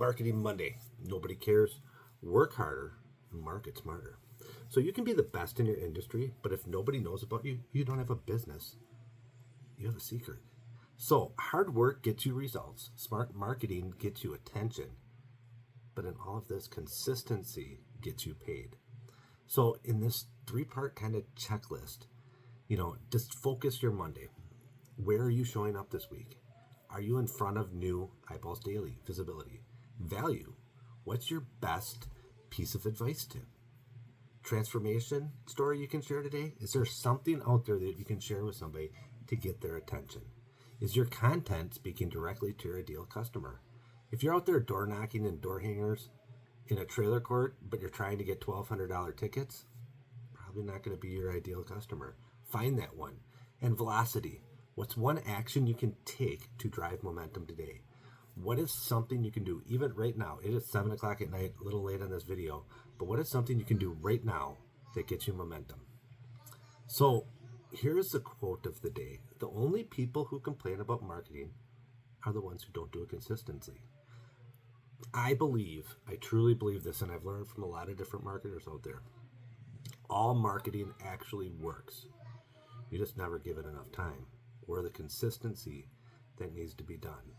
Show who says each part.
Speaker 1: Marketing Monday. Nobody cares. Work harder and market smarter. So you can be the best in your industry, but if nobody knows about you, you don't have a business. You have a secret. So hard work gets you results. Smart marketing gets you attention. But in all of this, consistency gets you paid. So in this three-part kind of checklist, just focus your Monday. Where are you showing up this week? Are you in front of new eyeballs daily? Visibility. Value. What's your best piece of advice tip? Transformation story you can share today? Is there something out there that you can share with somebody to get their attention? Is your content speaking directly to your ideal customer? If you're out there door knocking and door hangers in a trailer court, but you're trying to get $1,200 tickets, probably not going to be your ideal customer. Find that one. And velocity. What's one action you can take to drive momentum today? What is something you can do even right now? It is 7 o'clock at night, a little late on this video, but what is something you can do right now that gets you momentum? So here's the quote of the day. The only people who complain about marketing are the ones who don't do it consistently. I truly believe this, and I've learned from a lot of different marketers out there. All marketing actually works. You just never give it enough time or the consistency that needs to be done.